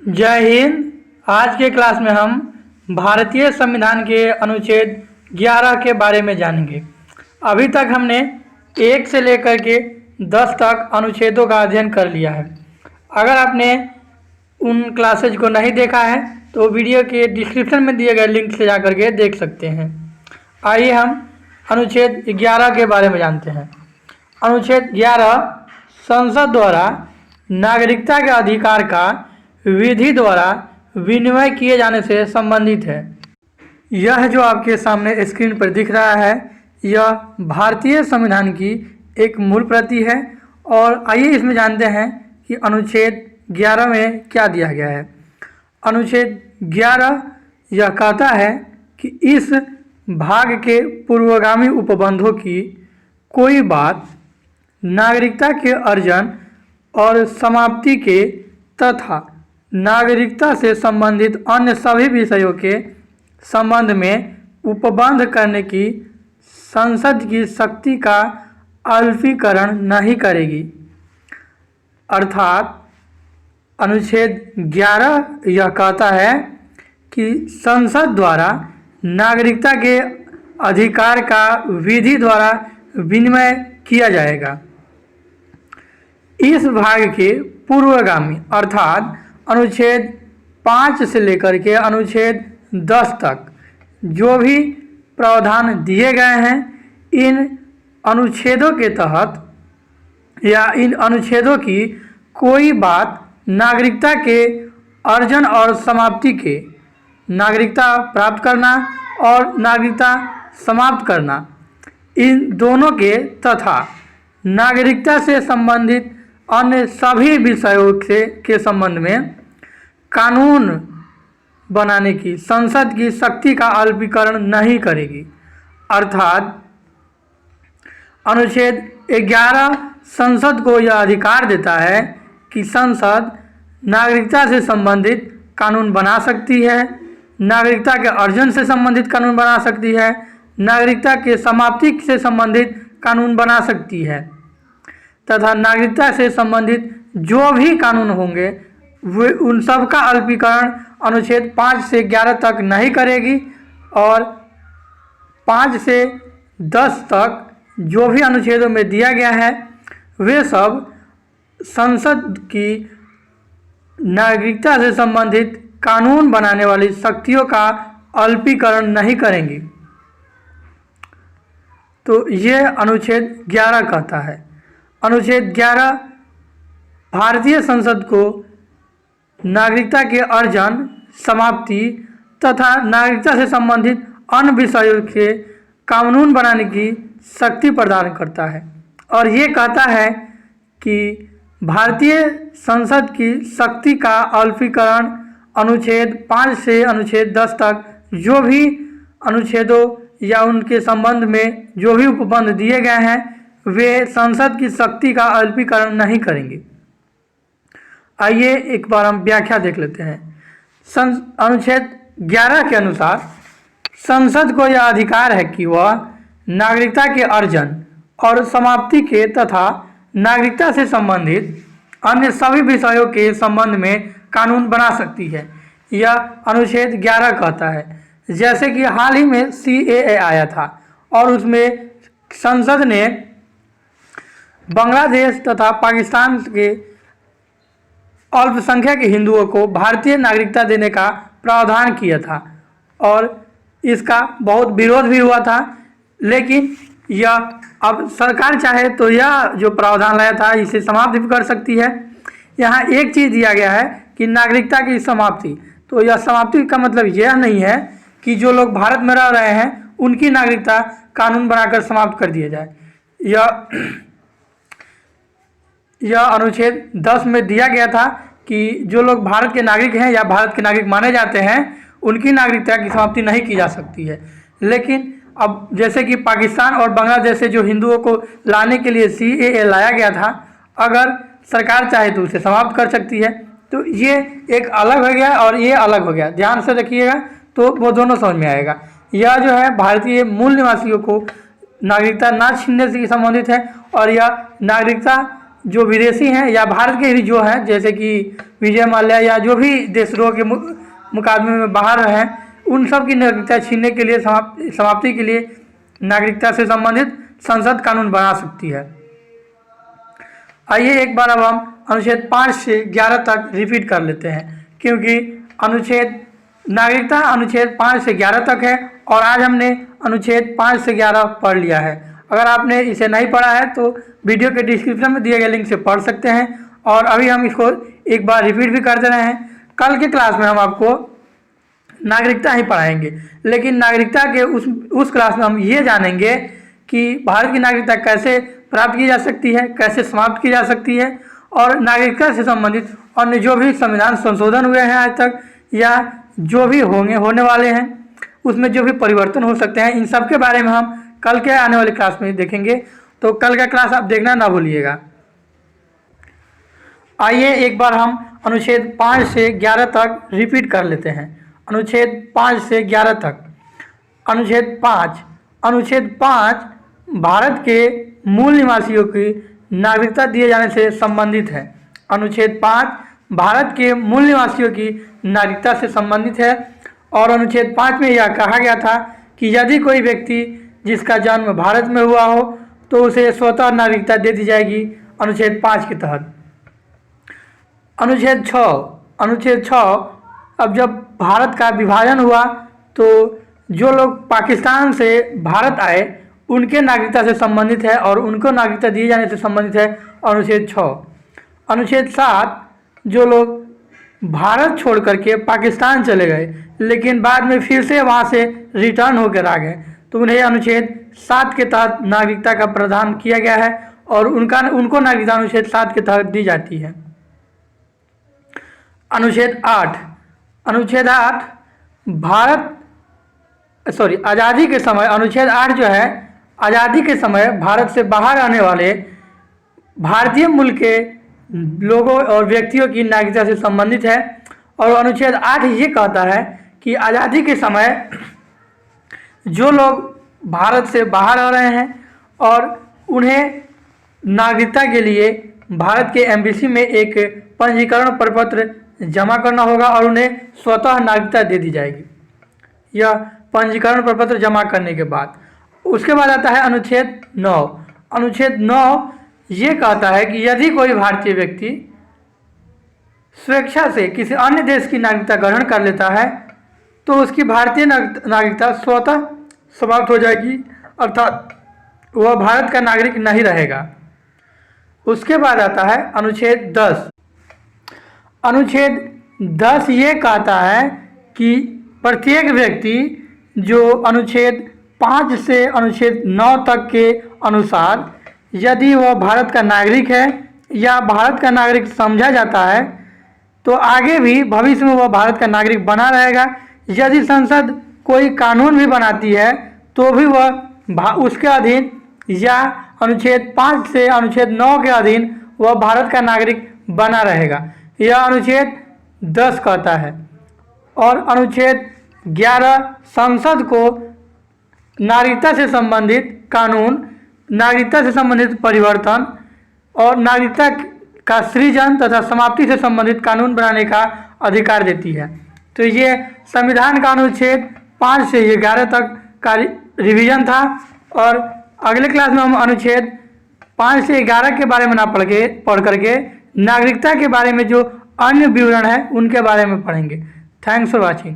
जय हिंद। आज के क्लास में हम भारतीय संविधान के अनुच्छेद 11 के बारे में जानेंगे। अभी तक हमने 1 से लेकर के 10 तक अनुच्छेदों का अध्ययन कर लिया है। अगर आपने उन क्लासेज को नहीं देखा है तो वीडियो के डिस्क्रिप्शन में दिए गए लिंक से जाकर के देख सकते हैं। आइए हम अनुच्छेद 11 के बारे में जानते हैं। अनुच्छेद 11 संसद द्वारा नागरिकता के अधिकार का विधि द्वारा विनिमय किए जाने से संबंधित है। यह जो आपके सामने स्क्रीन पर दिख रहा है यह भारतीय संविधान की एक मूल प्रति है। और आइए इसमें जानते हैं कि अनुच्छेद 11 में क्या दिया गया है। अनुच्छेद 11 यह कहता है कि इस भाग के पूर्वगामी उपबंधों की कोई बात नागरिकता के अर्जन और समाप्ति के तथा नागरिकता से संबंधित अन्य सभी विषयों के संबंध में उपबंध करने की संसद की शक्ति का अल्पीकरण नहीं करेगी। अर्थात अनुच्छेद 11 यह कहता है कि संसद द्वारा नागरिकता के अधिकार का विधि द्वारा विनिमय किया जाएगा। इस भाग के पूर्वगामी अर्थात अनुच्छेद 5 से लेकर के अनुच्छेद 10 तक जो भी प्रावधान दिए गए हैं, इन अनुच्छेदों के तहत या इन अनुच्छेदों की कोई बात नागरिकता के अर्जन और समाप्ति के, नागरिकता प्राप्त करना और नागरिकता समाप्त करना, इन दोनों के तथा नागरिकता से संबंधित अन्य सभी विषयों के संबंध में कानून बनाने की संसद की शक्ति का अल्पीकरण नहीं करेगी। अर्थात अनुच्छेद 11 संसद को यह अधिकार देता है कि संसद नागरिकता से संबंधित कानून बना सकती है, नागरिकता के अर्जन से संबंधित कानून बना सकती है, नागरिकता के समाप्ति से संबंधित कानून बना सकती है तथा नागरिकता से संबंधित जो भी कानून होंगे वे उन सब का अल्पीकरण अनुच्छेद 5 से 11 तक नहीं करेगी। और 5 से 10 तक जो भी अनुच्छेदों में दिया गया है वे सब संसद की नागरिकता से संबंधित कानून बनाने वाली शक्तियों का अल्पीकरण नहीं करेंगी। तो ये अनुच्छेद 11 कहता है। अनुच्छेद 11 भारतीय संसद को नागरिकता के अर्जन, समाप्ति तथा नागरिकता से संबंधित अन्य विषयों के कानून बनाने की शक्ति प्रदान करता है। और ये कहता है कि भारतीय संसद की शक्ति का अल्पीकरण अनुच्छेद 5 से अनुच्छेद 10 तक जो भी अनुच्छेदों या उनके संबंध में जो भी उपबंध दिए गए हैं वे संसद की शक्ति का अल्पीकरण नहीं करेंगे। आइए एक बार हम व्याख्या देख लेते हैं। अनुच्छेद 11 के अनुसार संसद को यह अधिकार है कि वह नागरिकता के अर्जन और समाप्ति के तथा नागरिकता से संबंधित अन्य सभी विषयों के संबंध में कानून बना सकती है। यह अनुच्छेद 11 कहता है। जैसे कि हाल ही में CAA आया था और उसमें संसद ने बांग्लादेश तथा पाकिस्तान के अल्पसंख्यक हिंदुओं को भारतीय नागरिकता देने का प्रावधान किया था और इसका बहुत विरोध भी हुआ था। लेकिन यह अब सरकार चाहे तो यह जो प्रावधान लाया था इसे समाप्त भी कर सकती है। यहाँ एक चीज़ दिया गया है कि नागरिकता की समाप्ति। तो यह समाप्ति का मतलब यह नहीं है कि जो लोग भारत में रह रहे हैं उनकी नागरिकता कानून बनाकर समाप्त कर दिया जाए। यह अनुच्छेद 10 में दिया गया था कि जो लोग भारत के नागरिक हैं या भारत के नागरिक माने जाते हैं उनकी नागरिकता की समाप्ति नहीं की जा सकती है। लेकिन अब जैसे कि पाकिस्तान और बांग्लादेश से जो हिंदुओं को लाने के लिए CAA लाया गया था, अगर सरकार चाहे तो उसे समाप्त कर सकती है। तो ये एक अलग हो गया और ये अलग हो गया। ध्यान से रखिएगा तो वो दोनों समझ में आएगा। यह जो है भारतीय मूल निवासियों को नागरिकता ना छीनने से संबंधित है और यह नागरिकता जो विदेशी हैं या भारत के ही जो हैं, जैसे कि विजय माल्या या जो भी देशद्रोह के मुकदमे में बाहर हैं, उन सब की नागरिकता छीनने के लिए समाप्ति के लिए नागरिकता से संबंधित संसद कानून बना सकती है। आइए एक बार अब हम अनुच्छेद 5 से 11 तक रिपीट कर लेते हैं, क्योंकि नागरिकता अनुच्छेद 5 से 11 तक है और आज हमने अनुच्छेद 5 से 11 पढ़ लिया है। अगर आपने इसे नहीं पढ़ा है तो वीडियो के डिस्क्रिप्शन में दिए गए लिंक से पढ़ सकते हैं। और अभी हम इसको एक बार रिपीट भी कर दे रहे हैं। कल के क्लास में हम आपको नागरिकता ही पढ़ाएंगे, लेकिन नागरिकता के उस क्लास में हम ये जानेंगे कि भारत की नागरिकता कैसे प्राप्त की जा सकती है, कैसे समाप्त की जा सकती है, और नागरिकता से संबंधित अन्य जो भी संविधान संशोधन हुए हैं आज तक या जो भी होने वाले हैं, उसमें जो भी परिवर्तन हो सकते हैं, इन सब के बारे में हम कल के आने वाले क्लास में देखेंगे। तो कल का क्लास आप देखना ना भूलिएगा। आइए एक बार हम अनुच्छेद 5 से 11 तक रिपीट कर लेते हैं। अनुच्छेद 5 से 11 तक। अनुच्छेद 5 भारत के मूल निवासियों की नागरिकता दिए जाने से संबंधित है। अनुच्छेद 5 भारत के मूल निवासियों की नागरिकता से संबंधित है। और अनुच्छेद 5 में यह कहा गया था कि यदि कोई व्यक्ति जिसका जन्म भारत में हुआ हो तो उसे स्वतः नागरिकता दे दी जाएगी अनुच्छेद 5 के तहत। अनुच्छेद 6 अब जब भारत का विभाजन हुआ तो जो लोग पाकिस्तान से भारत आए उनके नागरिकता से संबंधित है और उनको नागरिकता दिए जाने से संबंधित है अनुच्छेद 6। अनुच्छेद 7 जो लोग भारत छोड़ करके पाकिस्तान चले गए लेकिन बाद में फिर से वहाँ से रिटर्न होकर आ गए तो उन्हें अनुच्छेद 7 के तहत नागरिकता का प्रावधान किया गया है और उनको नागरिकता अनुच्छेद 7 के तहत दी जाती है। अनुच्छेद 8 आज़ादी के समय, अनुच्छेद 8 जो है आज़ादी के समय भारत से बाहर आने वाले भारतीय मूल के लोगों और व्यक्तियों की नागरिकता से संबंधित है। और अनुच्छेद 8 ये कहता है कि आज़ादी के समय जो लोग भारत से बाहर आ रहे हैं और उन्हें नागरिकता के लिए भारत के एम्बेसी में एक पंजीकरण प्रपत्र जमा करना होगा और उन्हें स्वतः नागरिकता दे दी जाएगी यह पंजीकरण प्रपत्र जमा करने के बाद। उसके बाद आता है अनुच्छेद 9। अनुच्छेद 9 ये कहता है कि यदि कोई भारतीय व्यक्ति स्वेच्छा से किसी अन्य देश की नागरिकता ग्रहण कर लेता है तो उसकी भारतीय नागरिकता स्वतः समाप्त हो जाएगी, अर्थात वह भारत का नागरिक नहीं रहेगा। उसके बाद आता है अनुच्छेद 10। अनुच्छेद 10 ये कहता है कि प्रत्येक व्यक्ति जो अनुच्छेद 5 से अनुच्छेद 9 तक के अनुसार यदि वह भारत का नागरिक है या भारत का नागरिक समझा जाता है तो आगे भी भविष्य में वह भारत का नागरिक बना रहेगा। यदि संसद कोई कानून भी बनाती है तो भी वह उसके अधीन या अनुच्छेद 5 से अनुच्छेद 9 के अधीन वह भारत का नागरिक बना रहेगा, यह अनुच्छेद 10 कहता है। और अनुच्छेद 11 संसद को नागरिकता से संबंधित कानून, नागरिकता से संबंधित परिवर्तन और नागरिकता का सृजन तथा समाप्ति से संबंधित कानून बनाने का अधिकार देती है। तो ये संविधान का अनुच्छेद 5 से 11 तक का रिवीजन था और अगले क्लास में हम अनुच्छेद 5 से 11 के बारे में ना पढ़ करके नागरिकता के बारे में जो अन्य विवरण है उनके बारे में पढ़ेंगे। Thanks for watching.